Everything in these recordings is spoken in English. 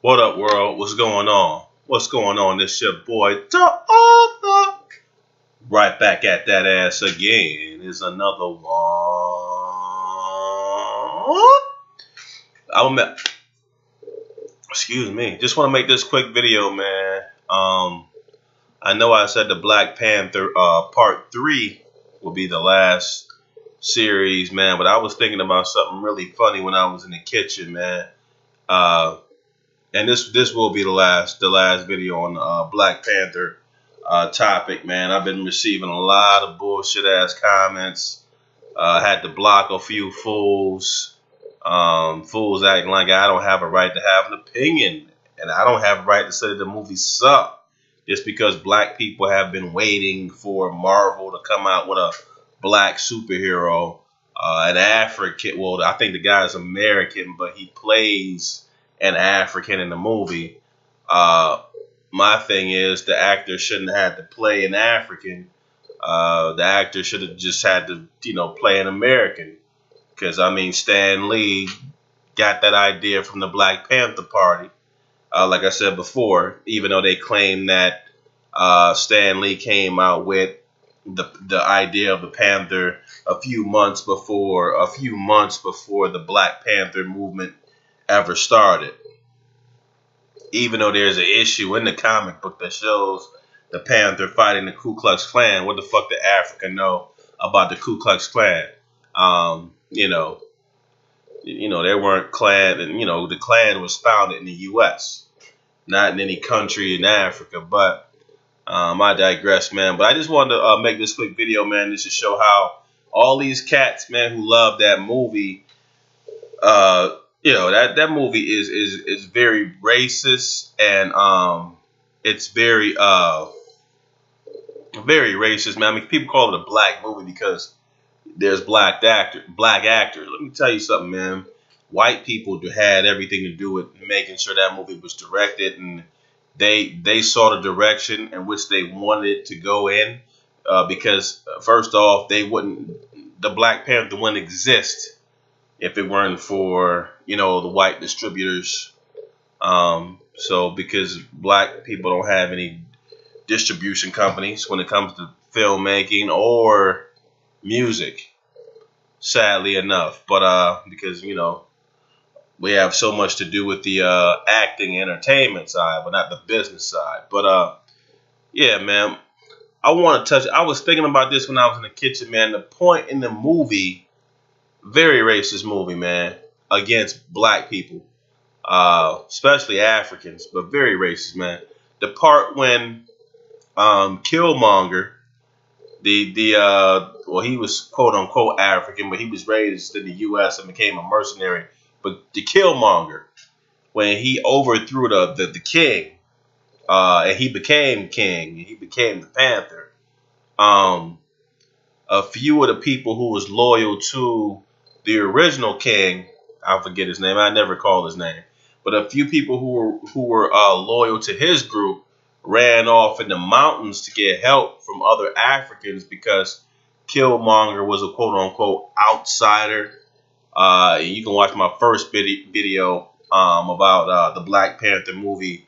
What up, world? What's going on? What's going on? This your boy, the author. Right back at that ass again. Is another one. I'm, excuse me. Just want to make this quick video, man. I know I said the Black Panther Part 3 will be the last series, man, but I was thinking about something really funny when I was in the kitchen, man. Uh, and this will be the last video on the Black Panther topic, man. I've been receiving a lot of bullshit ass comments. Had to block a few fools. Fools acting like I don't have a right to have an opinion, and I don't have a right to say that the movie sucked just because black people have been waiting for Marvel to come out with a black superhero, an African. Well, I think the guy's American, but he plays an African in the movie. Uh, my thing is the actor shouldn't have to play an African. The actor should have just had to, play an American. Because, I mean, Stan Lee got that idea from the Black Panther Party. Like I said before, even though they claim that Stan Lee came out with the idea of the Panther a few months before the Black Panther movement ever started. Even though there's an issue in the comic book that shows the Panther fighting the Ku Klux Klan, what the fuck did Africa know about the Ku Klux Klan? They weren't Klan, and the Klan was founded in the U.S., not in any country in Africa. But I digress, man. But I just wanted to make this quick video, man, just to show how all these cats, man, who love that movie, that movie is very racist, and it's very racist, man. I mean, people call it a black movie because there's black actors. Let me tell you something, man. White people had everything to do with making sure that movie was directed, and they saw the direction in which they wanted it to go in. Because first off, the Black Panther wouldn't exist if it weren't for the white distributors. So because black people don't have any distribution companies when it comes to filmmaking or music, sadly enough. But because we have so much to do with the acting and entertainment side, but not the business side. But yeah, man, I was thinking about this when I was in the kitchen, man. The point in the movie, very racist movie, man, against black people, especially Africans, but very racist, man. The part when Killmonger, well, he was quote unquote African, but he was raised in the U.S. and became a mercenary. But the Killmonger, when he overthrew the king, and he became king, and he became the Panther. A few of the people who was loyal to the original king, I forget his name. I never call his name, but a few people who were loyal to his group ran off in the mountains to get help from other Africans because Killmonger was a quote unquote outsider. You can watch my first video about the Black Panther movie,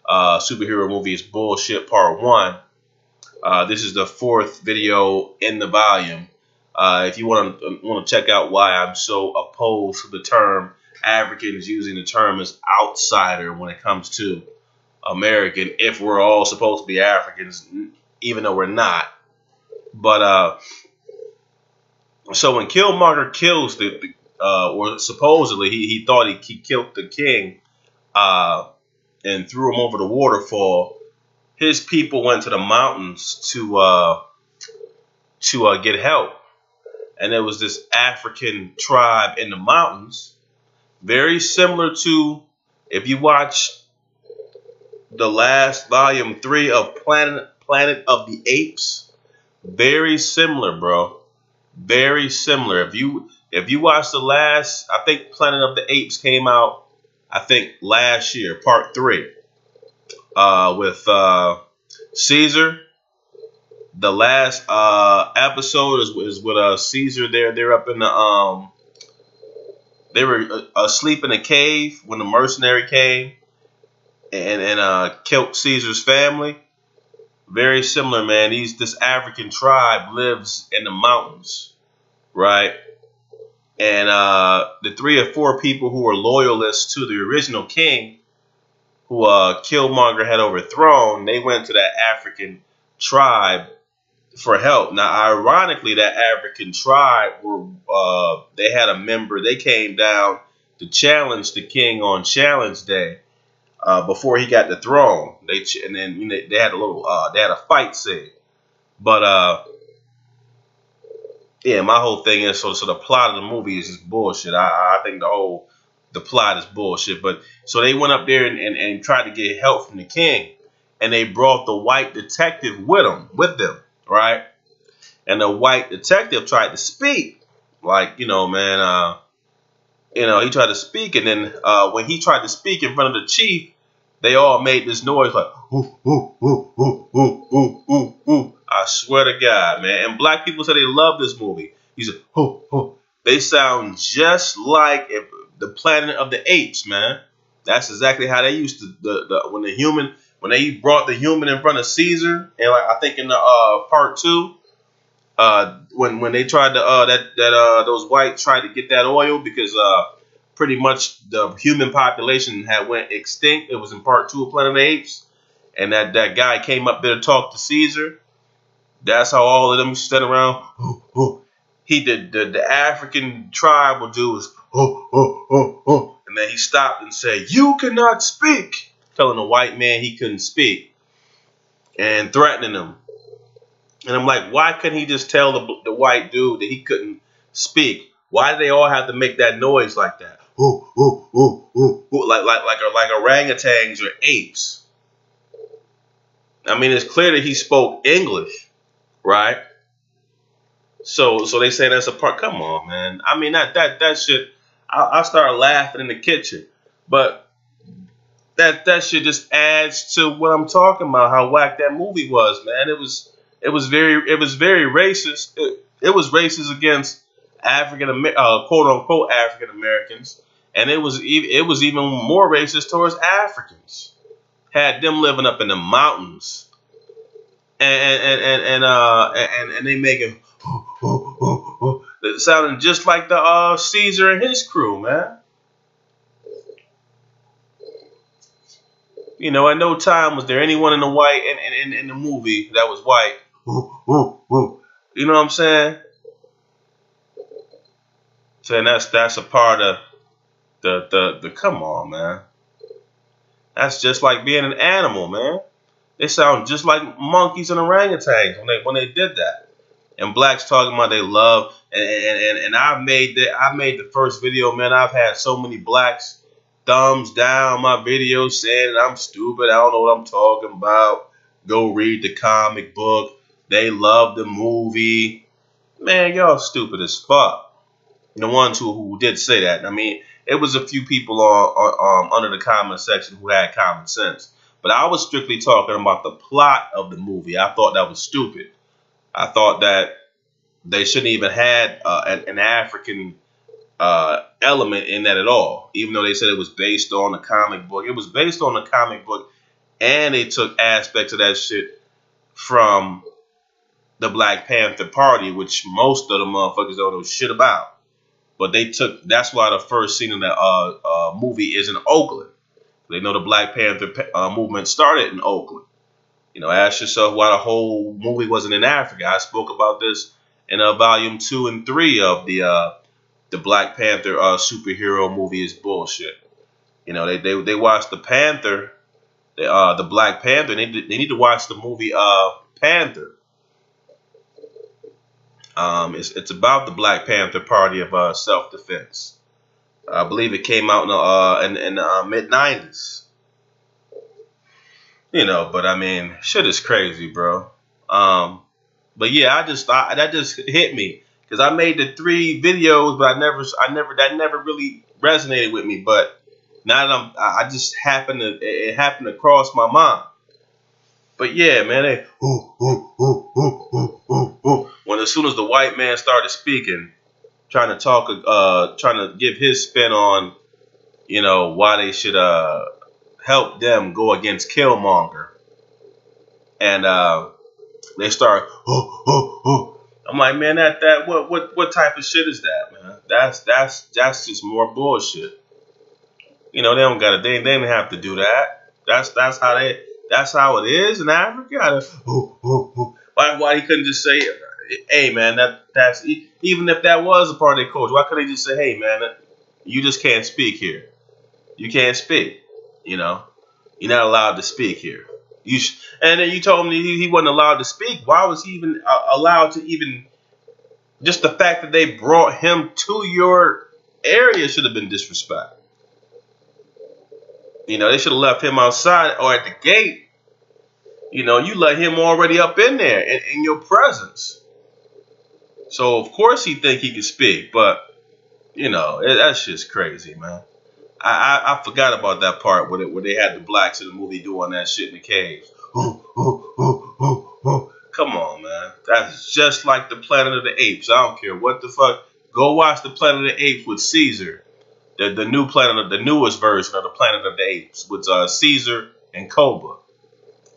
superhero movie is bullshit part 1. This is the 4th video in the volume. If you want to check out why I'm so opposed to the term Africans using the term as outsider when it comes to American, if we're all supposed to be Africans, even though we're not. But so when Killmonger kills or supposedly he thought he killed the king, and threw him over the waterfall, his people went to the mountains to get help. And there was this African tribe in the mountains, very similar to, if you watch the last volume 3 of Planet of the Apes, very similar, bro. Very similar. If you watch the last, I think Planet of the Apes came out, I think last year, part 3, with Caesar. The last episode is with Caesar. They're up in the they were asleep in a cave when the mercenary came, and killed Caesar's family. Very similar, man. This African tribe lives in the mountains, right? And the 3 or 4 people who were loyalists to the original king, who Killmonger had overthrown, they went to that African tribe for help. Now, ironically, that African tribe they had a member. They came down to challenge the king on Challenge Day before he got the throne. And then they had they had a fight scene. But yeah, my whole thing is so the plot of the movie is just bullshit. I think the plot is bullshit. But so they went up there and tried to get help from the king, and they brought the white detective with them, right? And the white detective tried to speak, like man, he tried to speak, and then when he tried to speak in front of the chief, they all made this noise like ooh ooh ooh ooh ooh ooh ooh ooh. I swear to God, man. And black people say they love this movie. He said, ooh ooh. They sound just like the Planet of the Apes, man. That's exactly how they used to when they brought the human in front of Caesar, and like I think in the part 2. When they tried to those whites tried to get that oil because pretty much the human population had went extinct. It was in part 2 of Planet of the Apes, and that guy came up there to talk to Caesar. That's how all of them stood around. Oh, oh. He did the African tribe would do is and then he stopped and said, "You cannot speak," telling the white man he couldn't speak and threatening him. And I'm like, why couldn't he just tell the white dude that he couldn't speak? Why do they all have to make that noise like that? Ooh, ooh, ooh, ooh, ooh, like orangutans or apes. I mean, it's clear that he spoke English, right? So they say that's a part. Come on, man. I mean, that shit. I started laughing in the kitchen, but that shit just adds to what I'm talking about. How whack that movie was, man. It was very racist. It was racist against quote unquote African Americans, and it was even more racist towards Africans. Had them living up in the mountains, and they making it sounding just like the Caesar and his crew, man. At no time was there anyone in the white in the movie that was white. You know what I'm saying? Saying that's a part of the come on, man. That's just like being an animal, man. They sound just like monkeys and orangutans when they did that. And blacks talking about they love and I made the first video, man. I've had so many blacks thumbs down my video saying I'm stupid. I don't know what I'm talking about. Go read the comic book. They love the movie. Man, y'all stupid as fuck. The ones who did say that. I mean, it was a few people under the comment section who had common sense. But I was strictly talking about the plot of the movie. I thought that was stupid. I thought that they shouldn't even had an African element in that at all. Even though they said it was based on a comic book. It was based on a comic book, and they took aspects of that shit from the Black Panther Party, which most of the motherfuckers don't know shit about. But that's why the first scene in the movie is in Oakland. They know the Black Panther movement started in Oakland. Ask yourself why the whole movie wasn't in Africa. I spoke about this in volume 2 and 3 of the Black Panther superhero movie is bullshit. They watched the Panther, the Black Panther. They need to watch the movie Panther. It's about the Black Panther Party of self-defense. I believe it came out in the mid-90s. But I mean, shit is crazy, bro. But yeah, that just hit me because I made the 3 videos, but that never really resonated with me. But now that I just it happened to cross my mind. But yeah, man, when as soon as the white man started speaking, trying to give his spin on, why they should help them go against Killmonger, and they start. I'm like, man, that what type of shit is that, man? That's just more bullshit. You know, they don't got to. They didn't have to do that. That's how it is in Africa. Why he couldn't just say, hey man, that's even if that was a part of their culture, why couldn't they just say, hey man, you just can't speak here. You can't speak. You know, you're not allowed to speak here. And then you told me he wasn't allowed to speak. Why was he even allowed to even? Just the fact that they brought him to your area should have been disrespect. You know, they should have left him outside or at the gate. You know, you let him already up in there in your presence. So of course he think he can speak, but you know that's just crazy, man. I forgot about that part where they had the blacks in the movie doing that shit in the caves. Come on, man. That's just like the Planet of the Apes. I don't care what the fuck. Go watch the Planet of the Apes with Caesar. The new planet, the newest version of the Planet of the Apes with Caesar and Cobra.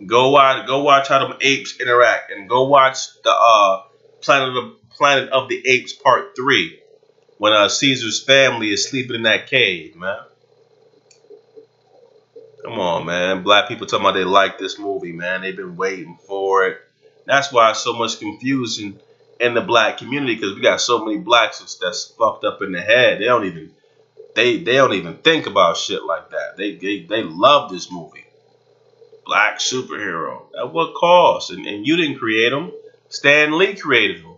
Go watch how them apes interact, and go watch the Planet of the Apes Part 3 when Caesar's family is sleeping in that cave, man. Come on, man. Black people talking about they like this movie, man. They've been waiting for it. That's why so much confusion in the black community, because we got so many blacks that's fucked up in the head. They don't even think about shit like that. They love this movie. Black superhero. At what cost? And you didn't create them. Stan Lee created them.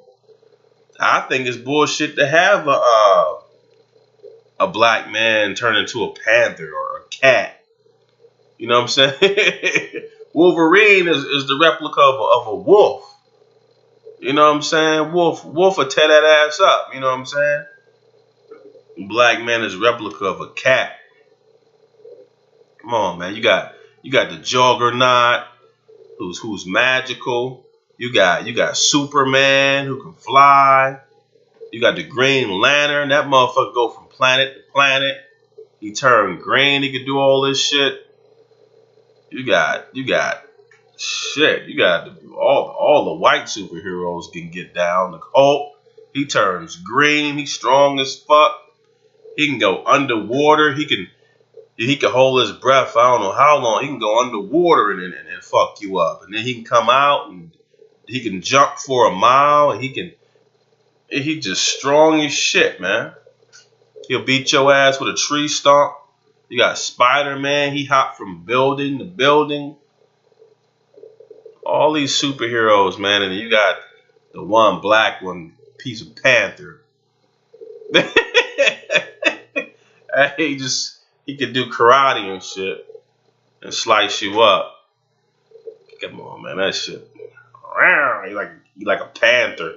I think it's bullshit to have a black man turn into a panther or a cat. You know what I'm saying? Wolverine is the replica of a wolf. You know what I'm saying? Wolf will tear that ass up. You know what I'm saying? Black man is replica of a cat. Come on, man. You got the Juggernaut, who's magical. You got Superman who can fly. You got the Green Lantern. That motherfucker go from planet to planet. He turned green. He could do all this shit. You got shit. You got all the white superheroes can get down. The Hulk, he turns green. He's strong as fuck. He can go underwater. He can hold his breath. I don't know how long. He can go underwater and fuck you up. And then he can come out and he can jump for a mile. And he just strong as shit, man. He'll beat your ass with a tree stump. You got Spider-Man. He hopped from building to building. All these superheroes, man. And you got the one black one, piece of Panther. He could do karate and shit and slice you up. Come on, man. That shit. You like a panther.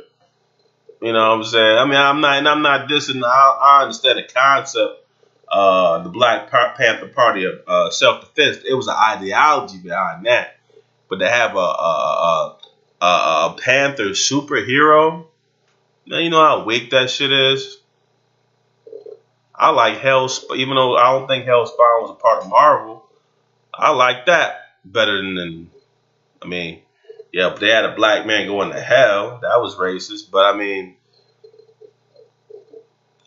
You know what I'm saying? I mean, I'm not dissing. I understand the concept. The Black Panther Party of self-defense. It was an ideology behind that, but to have a Panther superhero, man, you know how weak that shit is. I like even though I don't think Hellspawn was a part of Marvel, I like that better than. I mean, yeah, but they had a black man going to hell. That was racist, but I mean.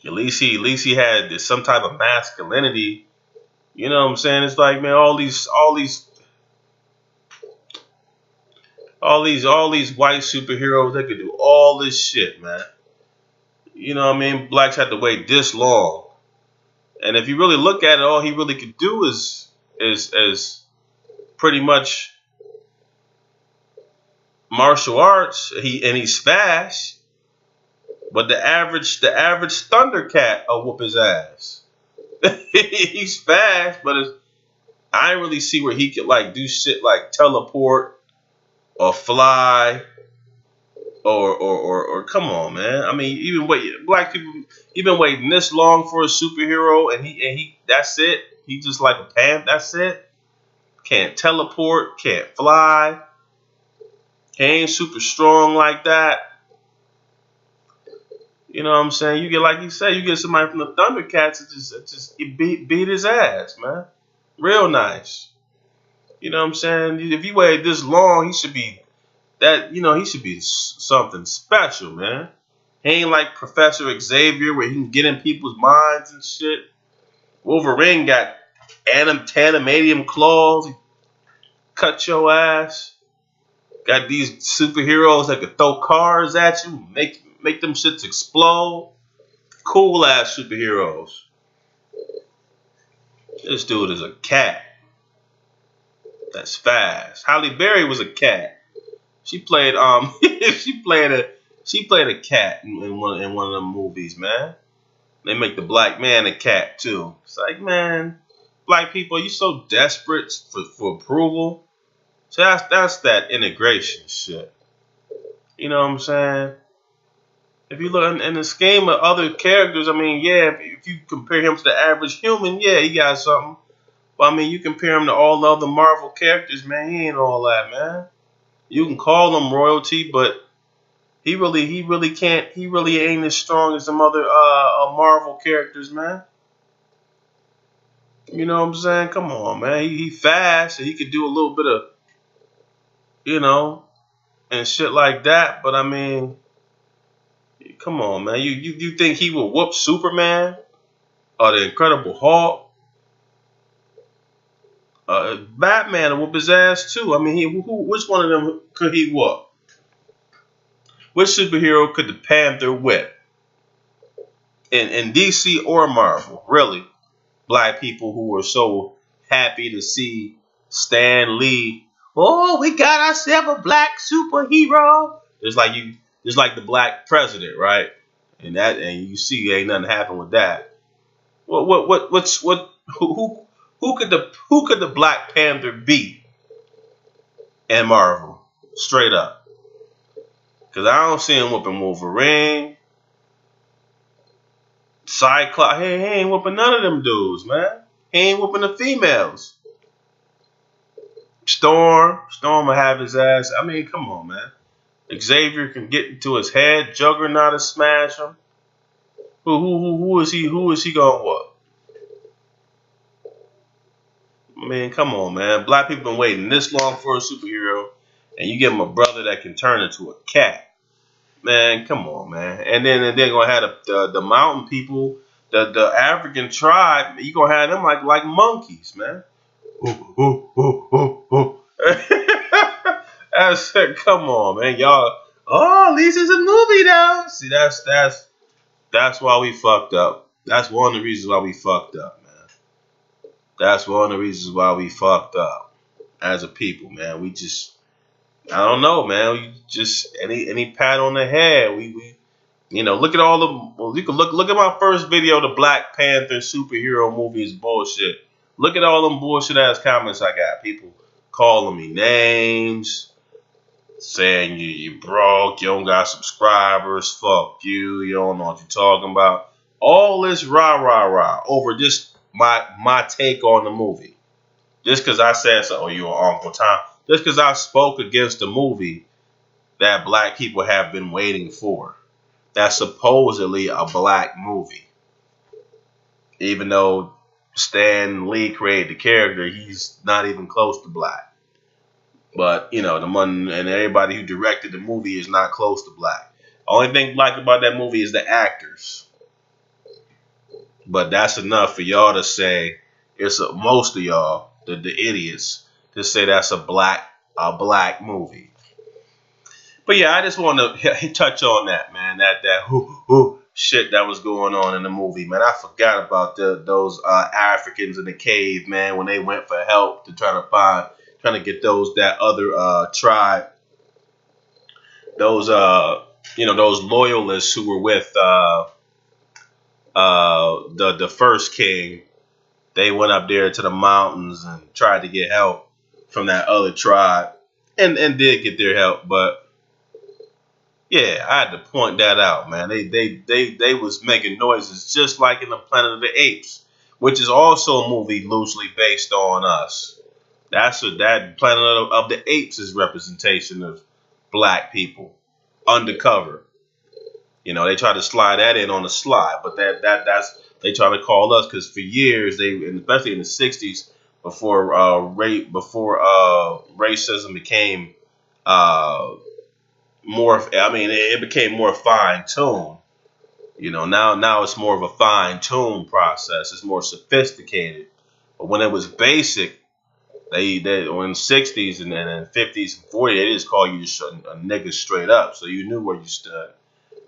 At least he had some type of masculinity. You know what I'm saying? It's like, man, all these white superheroes, they could do all this shit, man. You know what I mean? Blacks had to wait this long. And if you really look at it, all he really could do is pretty much martial arts. He's fast. But the average Thundercat will whoop his ass. He's fast, but I didn't really see where he could like do shit like teleport or fly or come on, man. I mean, black people, you've been waiting this long for a superhero, and he that's it. He just like a panther. That's it. Can't teleport, can't fly. He ain't super strong like that. You know what I'm saying? You get, like you say, you get somebody from the Thundercats that just beat his ass, man. Real nice. You know what I'm saying? If he waited this long, he should be that. You know, he should be something special, man. He ain't like Professor Xavier where he can get in people's minds and shit. Wolverine got titanium claws, cut your ass. Got these superheroes that could throw cars at you, make them shits explode. Cool ass superheroes. This dude is a cat. That's fast. Halle Berry was a cat. She played she played a cat in one of them movies, man. They make the black man a cat too. It's like, man, black people, you so desperate for approval. So that's that integration shit. You know what I'm saying? If you look in the scheme of other characters, I mean, yeah, if you compare him to the average human, yeah, he got something. But I mean, you compare him to all the other Marvel characters, man, he ain't all that, man. You can call him royalty, but he really ain't as strong as some other Marvel characters, man. You know what I'm saying? Come on, man. He fast and he could do a little bit of, you know, and shit like that. But I mean, come on, man. You think he will whoop Superman or the Incredible Hulk? Batman will whoop his ass too. I mean, which one of them could he whoop? Which superhero could the Panther whip? In DC or Marvel, really? Black people who were so happy to see Stan Lee. Oh, we got ourselves a black superhero. It's like the black president, right? And you see ain't nothing happen with that. Who could the Black Panther beat in Marvel? Straight up. Cause I don't see him whooping Wolverine. Cyclops, he ain't whooping none of them dudes, man. He ain't whooping the females. Storm will have his ass. I mean, come on, man. Xavier can get into his head. Juggernaut will smash him. Who is he? Who is he gonna whoop? I mean, come on, man. Black people been waiting this long for a superhero, and you give him a brother that can turn into a cat. Man, come on, man. And then they're gonna have the mountain people, the African tribe. You gonna have them like monkeys, man. I said, come on, man, y'all. Oh, at least it's a movie now. See, that's why we fucked up. That's one of the reasons why we fucked up, man. That's one of the reasons why we fucked up as a people, man. We just, I don't know, man. We just any pat on the head. We look at all the. Well, you can look at my first video, the Black Panther superhero movie is bullshit. Look at all them bullshit ass comments I got. People calling me names, saying you broke, you don't got subscribers, fuck you, you don't know what you're talking about. All this rah over just my take on the movie. Just because I said so, you were Uncle Tom. Just because I spoke against the movie that black people have been waiting for. That's supposedly a black movie. Even though Stan Lee created the character, he's not even close to black. But, the one and everybody who directed the movie is not close to black. Only thing black about that movie is the actors. But that's enough for y'all to say, most of y'all, the idiots, to say that's a black movie. But yeah, I just want to touch on that, man. That shit that was going on in the movie, man. I forgot about those Africans in the cave, man, when they went for help to trying to get that other tribe, those those loyalists who were with the first king. They went up there to the mountains and tried to get help from that other tribe, and did get their help, but. Yeah, I had to point that out, man. They was making noises just like in the Planet of the Apes, which is also a movie loosely based on us. That Planet of the Apes is representation of black people undercover. They try to slide that in on the slide, but that's they try to call us because for years especially in the '60s, before racism became more. I mean, it became more fine tuned. You know, now it's more of a fine tuned process. It's more sophisticated. But when it was basic, they in the 60s and then 50s and 40s, they just call you a nigga straight up, so you knew where you stood.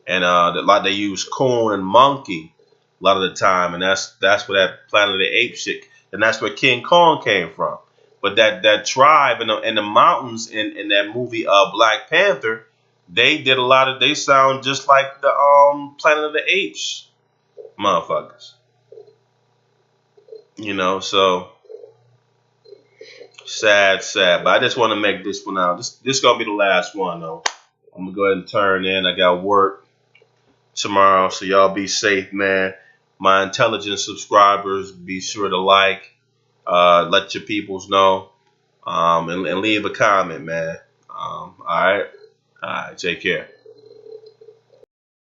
And like they use coon and monkey a lot of the time, and that's where that Planet of the Apes shit, and that's where King Kong came from. But that tribe in the mountains in that movie Black Panther, they did a lot of, they sound just like the Planet of the Apes motherfuckers. You know, so sad, sad. But I just want to make this one out. This gonna be the last one though. I'm gonna go ahead and turn in. I got work tomorrow, so y'all be safe, man. My intelligent subscribers, be sure to like, let your peoples know, and leave a comment, man. All right, take care.